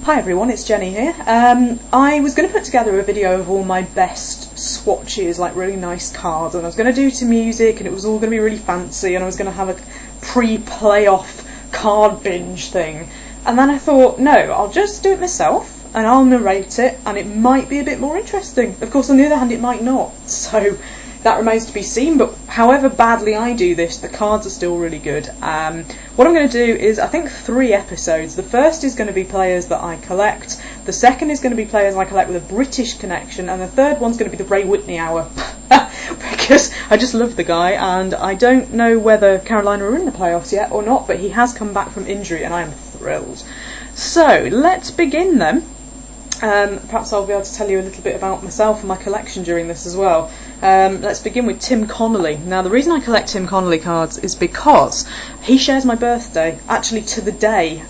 Hi everyone, it's Jenny here. I was going to put together a video of all my best swatches, like really nice cards, and I was going to do to music, and it was all going to be really fancy, and I was going to have a pre-playoff card binge thing. And then I thought, no, I'll just do it myself, and I'll narrate it, and it might be a bit more interesting. Of course, on the other hand, it might not, so that remains to be seen, but however badly I do this, the cards are still really good. What I'm going to do is, I think, 3 episodes. The first is going to be players that I collect, the second is going to be players I collect with a British connection, and the third one's going to be the Ray Whitney Hour, because I just love the guy, and I don't know whether Carolina are in the playoffs yet or not, but he has come back from injury, and I am thrilled. So, let's begin then. Perhaps I'll be able to tell you a little bit about myself and my collection during this as well. Let's begin with Tim Connolly. Now, the reason I collect Tim Connolly cards is because he shares my birthday, actually to the day.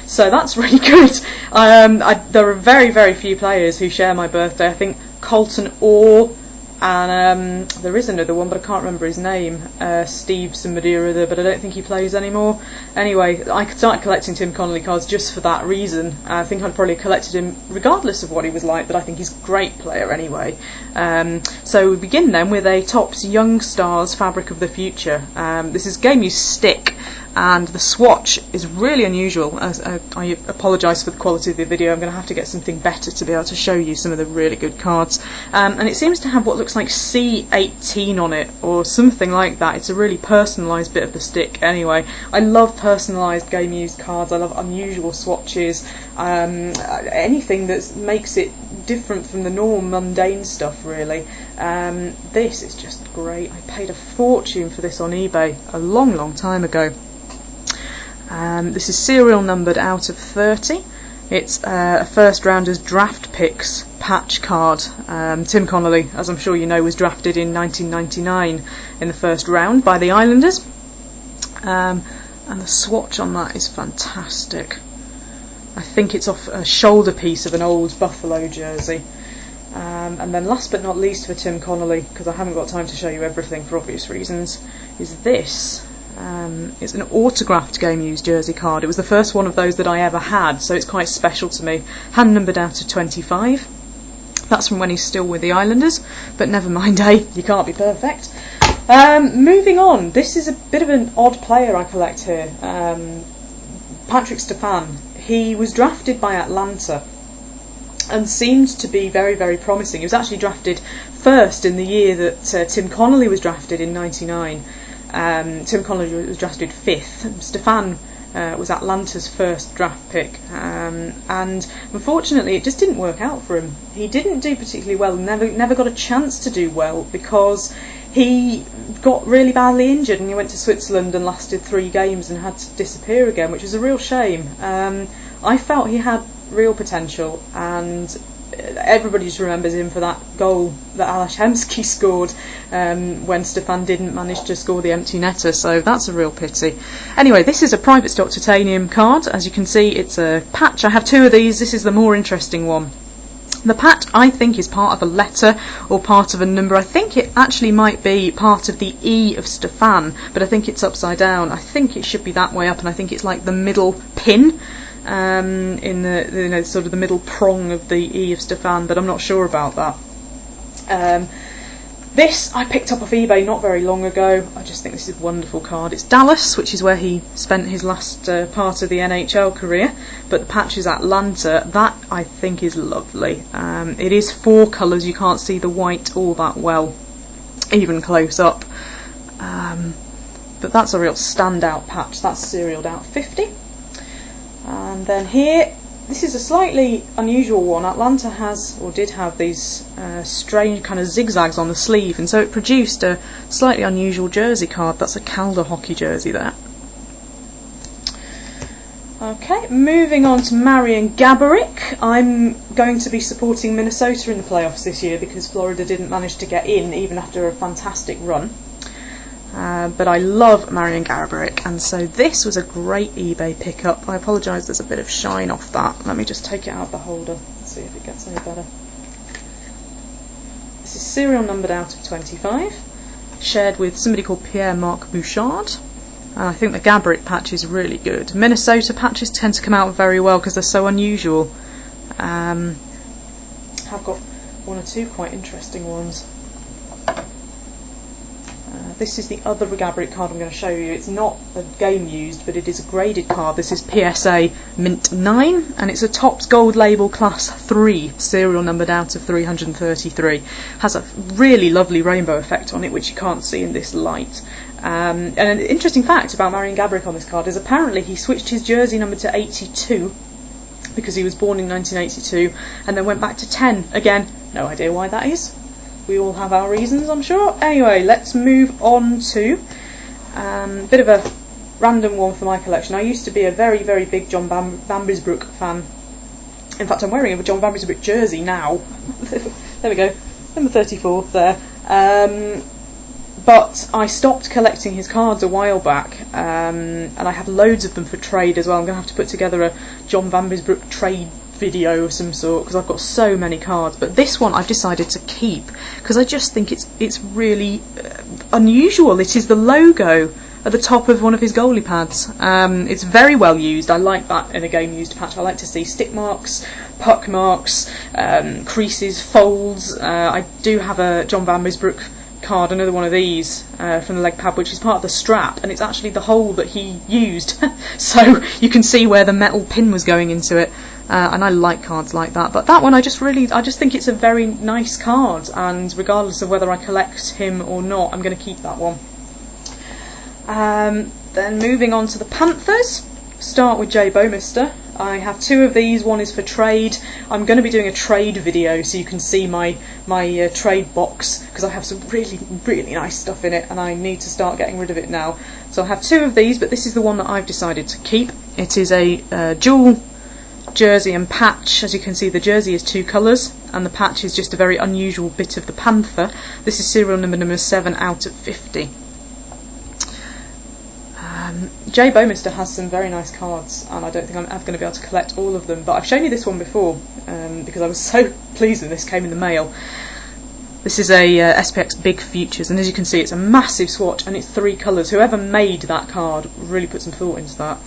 So that's really good. There are very, very few players who share my birthday. I think Colton Orr, and there is another one, but I can't remember his name, Steve somebody or other, but I don't think he plays anymore. Anyway, I started collecting Tim Connolly cards just for that reason. I think I'd probably collected him regardless of what he was like, but I think he's a great player anyway. So we begin then with a Topps Young Stars Fabric of the Future. This is Game Use Stick, and the swatch is really unusual. I apologise for the quality of the video. I'm going to have to get something better to be able to show you some of the really good cards. And it seems to have what looks like C18 on it, or something like that. It's a really personalised bit of the stick anyway. I love personalised game used cards. I love unusual swatches. Anything that makes it different from the normal mundane stuff, really. This is just great. I paid a fortune for this on eBay a long time ago. This is serial numbered out of 30. It's a first rounder's draft picks patch card. Tim Connolly, as I'm sure you know, was drafted in 1999 in the first round by the Islanders. And the swatch on that is fantastic. I think it's off a shoulder piece of an old Buffalo jersey. And then last but not least for Tim Connolly, because I haven't got time to show you everything for obvious reasons, is this. It's an autographed game used jersey card. It was the first one of those that I ever had, so it's quite special to me. Hand numbered out of 25. That's from when he's still with the Islanders, but never mind, you can't be perfect. Moving on, this is a bit of an odd player I collect here. Patrick Stefan. He was drafted by Atlanta and seemed to be very, very promising. He was actually drafted first in the year that Tim Connolly was drafted in '99. Tim Connolly was drafted 5th. Stefan was Atlanta's first draft pick, and unfortunately it just didn't work out for him. He didn't do particularly well, never got a chance to do well, because he got really badly injured and he went to Switzerland and lasted 3 games and had to disappear again, which was a real shame. I felt he had real potential, and everybody just remembers him for that goal that Alash Hemsky scored when Stefan didn't manage to score the empty netter, so that's a real pity. Anyway, this is a private stock titanium card. As you can see, it's a patch. I have 2 of these. This is the more interesting one. The patch, I think, is part of a letter or part of a number. I think it actually might be part of the E of Stefan, but I think it's upside down. I think it should be that way up, and I think it's like the middle pin in the sort of the middle prong of the E of Stefan, but I'm not sure about that. This I picked up off eBay not very long ago. I just think this is a wonderful card. It's Dallas, which is where he spent his last part of the NHL career, but the patch is Atlanta. That I think is lovely. It is 4 colours. You can't see the white all that well, even close up. But that's a real standout patch. That's serialed out 50. And then here, this is a slightly unusual one. Atlanta has, or did have, these strange kind of zigzags on the sleeve, and so it produced a slightly unusual jersey card. That's a Calder hockey jersey there. Okay, moving on to Marian Gaborik. I'm going to be supporting Minnesota in the playoffs this year because Florida didn't manage to get in even after a fantastic run. But I love Marian Gaborik, and so this was a great eBay pickup. I apologise, there's a bit of shine off that. Let me just take it out of the holder and see if it gets any better. This is serial numbered out of 25, shared with somebody called Pierre-Marc Bouchard. And I think the Gabrick patch is really good. Minnesota patches tend to come out very well because they're so unusual. I've got one or two quite interesting ones. This is the other Gabrick card I'm going to show you. It's not a game used, but it is a graded card. This is PSA Mint 9, and it's a Topps Gold Label Class 3, serial numbered out of 333. Has a really lovely rainbow effect on it, which you can't see in this light. And an interesting fact about Marian Gabrick on this card is apparently he switched his jersey number to 82 because he was born in 1982, and then went back to 10 again. No idea why that is. We all have our reasons, I'm sure. Anyway, let's move on to a bit of a random one for my collection. I used to be a very, very big John Van Bisbroek fan. In fact, I'm wearing a John Van Bisbroek jersey now. There we go, number 34 there. But I stopped collecting his cards a while back, and I have loads of them for trade as well. I'm going to have to put together a John Van Bisbroek trade video of some sort because I've got so many cards. But this one I've decided to keep because I just think it's really unusual. It is the logo at the top of one of his goalie pads. It's very well used. I like that in a game used patch. I like to see stick marks, puck marks, creases, folds. I do have a John Van Bisbroek card, another one of these from the leg pad, which is part of the strap, and it's actually the hole that he used so you can see where the metal pin was going into it, and I like cards like that. But that one I just think it's a very nice card, and regardless of whether I collect him or not, I'm going to keep that one. Then moving on to the Panthers, start with Jay Bouwmeester. I have two of these. One is for trade. I'm going to be doing a trade video so you can see my trade box because I have some really, really nice stuff in it and I need to start getting rid of it now. So I have two of these, but this is the one that I've decided to keep. It is a dual jersey and patch. As you can see, the jersey is two colours and the patch is just a very unusual bit of the Panther. This is serial number 7 out of 50. Jay Bouwmeester has some very nice cards, and I don't think I'm ever going to be able to collect all of them, but I've shown you this one before because I was so pleased when this came in the mail. This is a SPX Big Futures, and as you can see it's a massive swatch and it's 3 colours. Whoever made that card really put some thought into that.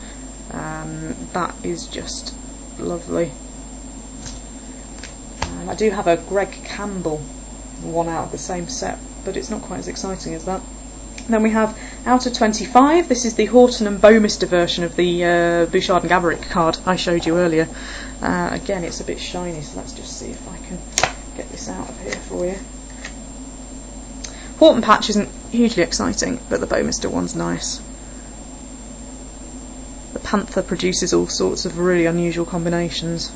That is just lovely. I do have a Greg Campbell one out of the same set, but it's not quite as exciting as that. Then we have out of 25, this is the Horton and Bouwmeester version of the Bouchard and Gabrick card I showed you earlier. Again, it's a bit shiny, so let's just see if I can get this out of here for you. Horton patch isn't hugely exciting, but the Bouwmeester one's nice. The Panther produces all sorts of really unusual combinations.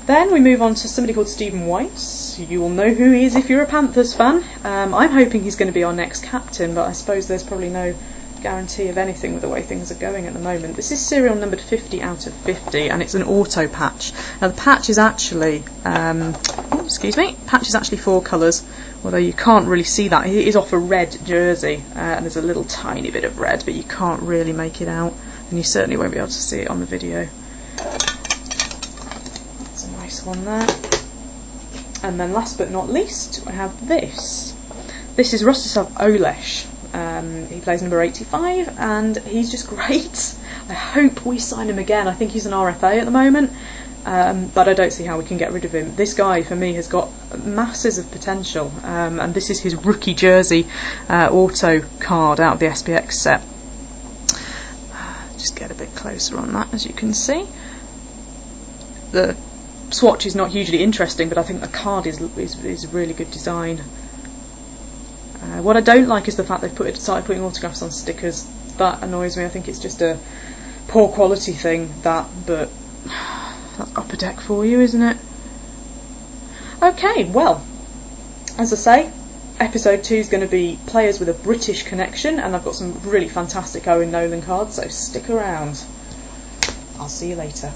Then we move on to somebody called Stephen Weiss. You will know who he is if you're a Panthers fan. I'm hoping he's going to be our next captain, but I suppose there's probably no guarantee of anything with the way things are going at the moment. This is serial numbered 50 out of 50, and it's an auto patch. Now the patch is actually, patch is actually 4 colours, although you can't really see that. It is off a red jersey, and there's a little tiny bit of red, but you can't really make it out, and you certainly won't be able to see it on the video. One there. And then last but not least I have this. This is Rostislav Olesh. He plays number 85 and he's just great. I hope we sign him again. I think he's an RFA at the moment, but I don't see how we can get rid of him. This guy for me has got masses of potential, and this is his rookie jersey auto card out of the SPX set. Just get a bit closer on that, as you can see. The swatch is not hugely interesting, but I think the card is really good design. What I don't like is the fact they've started putting autographs on stickers. That annoys me. I think it's just a poor quality thing, but that's upper deck for you, isn't it? Okay, well, as I say, episode 2 is going to be players with a British connection, and I've got some really fantastic Owen Nolan cards, so stick around. I'll see you later.